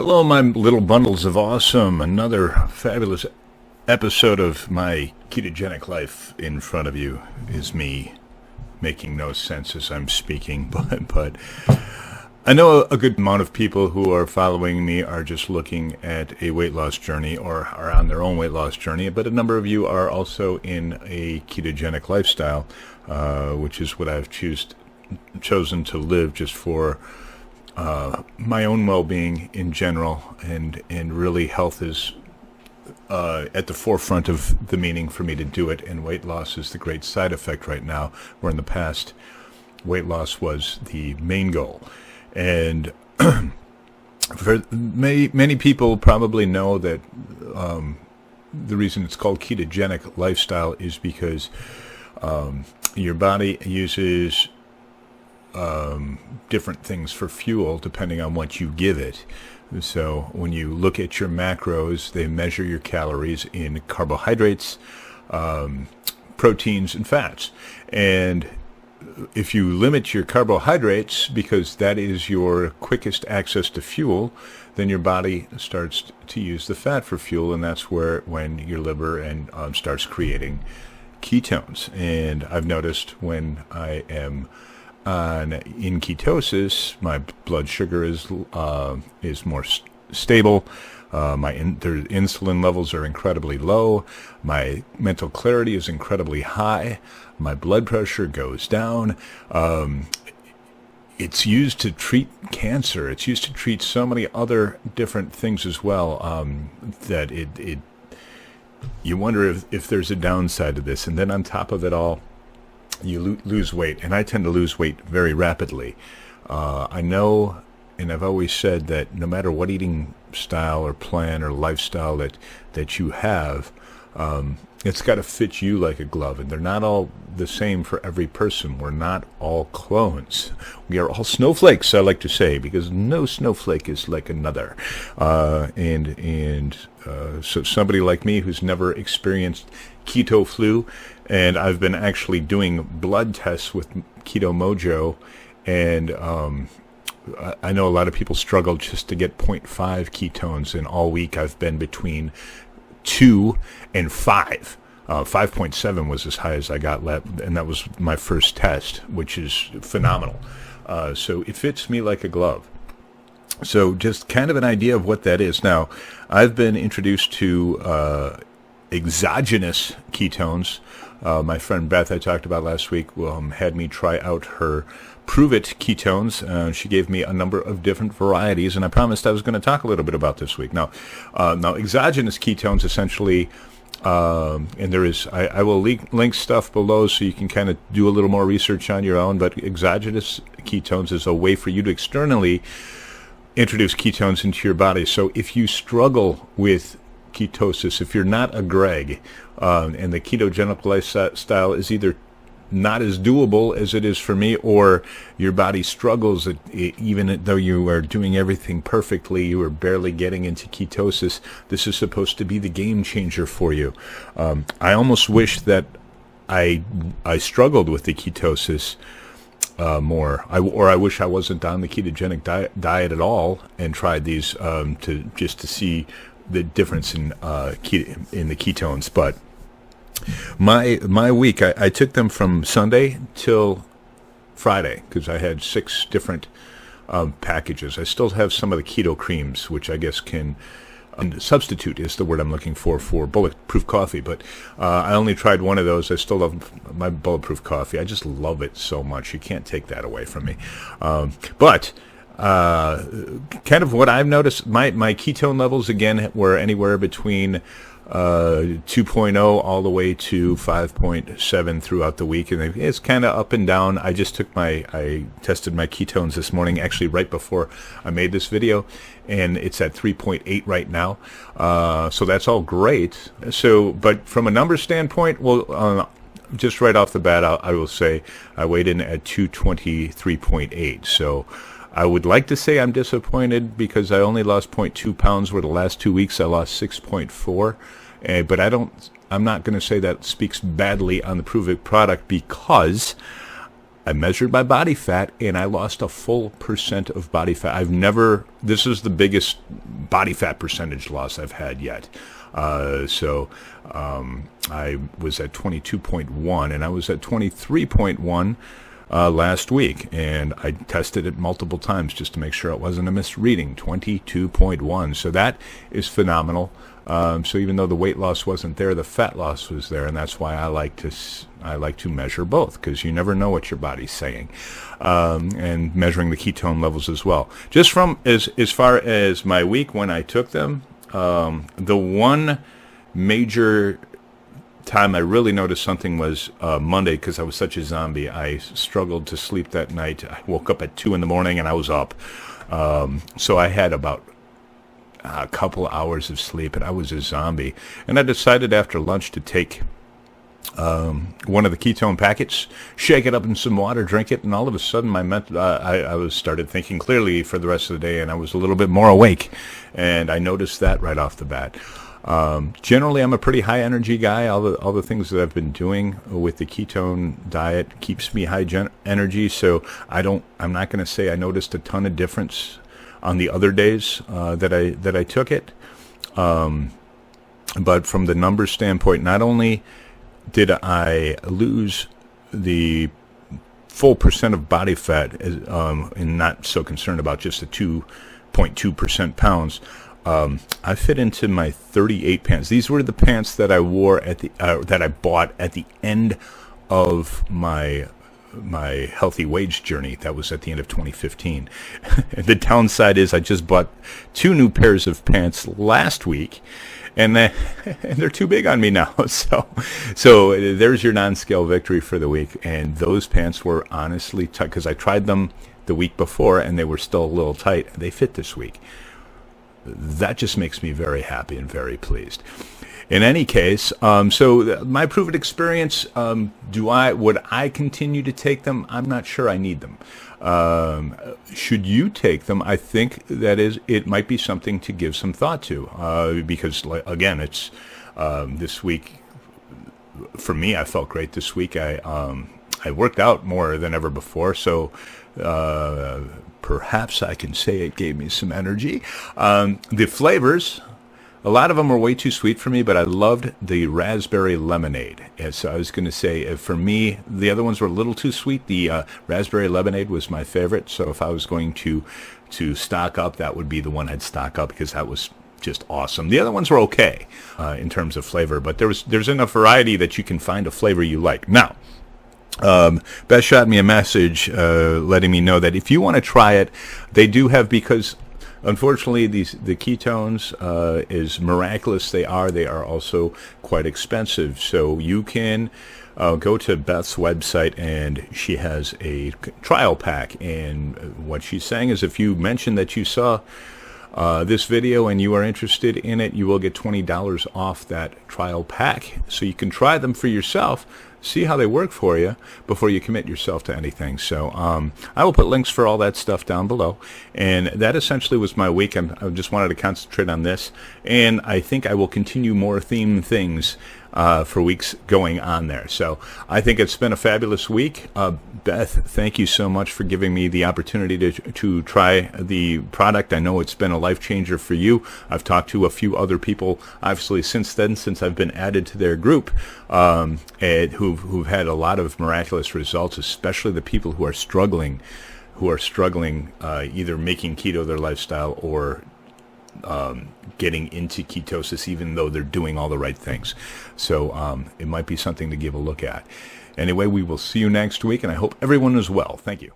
Hello, my little bundles of awesome. Another fabulous episode of my ketogenic life in front of you is me making no sense as I'm speaking, but I know a good amount of people who are following me are just looking at a weight loss journey or are on their own weight loss journey, but a number of you are also in a ketogenic lifestyle, which is what I've chosen to live just for my own well-being in general, and really health is at the forefront of the meaning for me to do it, and weight loss is the great side effect right now, where in the past weight loss was the main goal. And for many people probably know that the reason it's called ketogenic lifestyle is because your body uses different things for fuel depending on what you give it. So when you look at your macros, they measure your calories in carbohydrates, proteins, and fats. And if you limit your carbohydrates, because that is your quickest access to fuel, then your body starts to use the fat for fuel, and that's when your liver starts creating ketones. And I've noticed when I am in ketosis, my blood sugar is more stable. Their insulin levels are incredibly low. My mental clarity is incredibly high. My blood pressure goes down. It's used to treat cancer. It's used to treat so many other different things as well, that you wonder if there's a downside to this. And then on top of it all, you lose weight, and I tend to lose weight very rapidly. I know, and I've always said that no matter what eating style or plan or lifestyle that you have, it's got to fit you like a glove, and they're not all the same for every person. We're not all clones. We are all snowflakes, I like to say, because no snowflake is like another. So somebody like me who's never experienced keto flu, and I've been actually doing blood tests with Keto Mojo, and I know a lot of people struggle just to get 0.5 ketones, and all week I've been between 2 and 5. 5.7 was as high as I got, and that was my first test, which is phenomenal. So it fits me like a glove. So just kind of an idea of what that is. Now, I've been introduced to exogenous ketones. My friend Beth, I talked about last week, had me try out her Pruvit ketones. She gave me a number of different varieties, and I promised I was going to talk a little bit about this week. Now exogenous ketones essentially, and there is, I will link stuff below so you can kind of do a little more research on your own, but exogenous ketones is a way for you to externally introduce ketones into your body. So if you struggle with ketosis, if you're not a Greg, and the ketogenic lifestyle is either not as doable as it is for me, or your body struggles, even though you are doing everything perfectly, you are barely getting into ketosis, this is supposed to be the game changer for you. I almost wish that I struggled with the ketosis more. I wish I wasn't on the ketogenic diet at all and tried these to see the difference in the ketones. But my week, I took them from Sunday till Friday because I had 6 different packages. I still have some of the keto creams, which I guess can substitute is the word I'm looking for bulletproof coffee, but I only tried one of those. I still love my bulletproof coffee. I just love it so much. You can't take that away from me. But kind of what I've noticed, my ketone levels again were anywhere between 2.0 all the way to 5.7 throughout the week, and it's kind of up and down. I tested my ketones this morning, actually right before I made this video, and it's at 3.8 right now. So that's all great. So, but from a number standpoint, well, just right off the bat, I will say I weighed in at 223.8. So I would like to say I'm disappointed because I only lost 0.2 pounds, where the last 2 weeks I lost 6.4. But I'm not going to say that speaks badly on the Pruvit product, because I measured my body fat, and I lost a full % of body fat. This is the biggest body fat percentage loss I've had yet. So I was at 22.1, and I was at 23.1 last week, and I tested it multiple times just to make sure it wasn't a misreading. 22.1, so that is phenomenal. So even though the weight loss wasn't there, the fat loss was there, and that's why I like to measure both, because you never know what your body's saying, and measuring the ketone levels as well. Just from as far as my week when I took them, the one major time I really noticed something was Monday, because I was such a zombie. I struggled to sleep that night. I woke up at 2 in the morning and I was up. So I had about a couple hours of sleep, and I was a zombie. And I decided after lunch to take one of the ketone packets, shake it up in some water, drink it, and all of a sudden I started thinking clearly for the rest of the day, and I was a little bit more awake, and I noticed that right off the bat. Generally, I'm a pretty high energy guy. All the things that I've been doing with the ketone diet keeps me high energy, so I'm not going to say I noticed a ton of difference on the other days that I took it. But from the numbers standpoint, not only did I lose the full % of body fat, and not so concerned about just the 2.2% pounds, I fit into my 38 pants. These were the pants that I wore that I bought at the end of my healthy wage journey. That was at the end of 2015. And the downside is I just bought 2 new pairs of pants last week, and they're too big on me now. So there's your non-scale victory for the week. And those pants were honestly tight, because I tried them the week before and they were still a little tight. They fit this week. That just makes me very happy and very pleased. In any case, so my Pruvit experience, would I continue to take them? I'm not sure I need them. Should you take them? I think it might be something to give some thought to, because again, it's this week for me. I felt great this week. I worked out more than ever before, so perhaps I can say it gave me some energy. The flavors, a lot of them were way too sweet for me, but I loved the raspberry lemonade. And so I was going to say, for me, the other ones were a little too sweet. The raspberry lemonade was my favorite. So if I was going to stock up, that would be the one I'd stock up, because that was just awesome. The other ones were okay in terms of flavor, but there's enough variety that you can find a flavor you like. Now, Beth shot me a message letting me know that if you want to try it, they do have, because unfortunately the ketones, as miraculous they are also quite expensive. So you can go to Beth's website, and she has a trial pack. And what she's saying is, if you mention that you saw this video and you are interested in it, you will get $20 off that trial pack. So you can try them for yourself, see how they work for you before you commit yourself to anything. So I will put links for all that stuff down below. And that essentially was my week. I just wanted to concentrate on this. And I think I will continue more theme things for weeks going on there. So I think it's been a fabulous week. Beth, thank you so much for giving me the opportunity to try the product. I know it's been a life changer for you. I've talked to a few other people, obviously, since then, since I've been added to their group, and who've had a lot of miraculous results, especially the people who are struggling, either making keto their lifestyle or getting into ketosis, even though they're doing all the right things. So it might be something to give a look at. Anyway, we will see you next week, and I hope everyone is well. Thank you.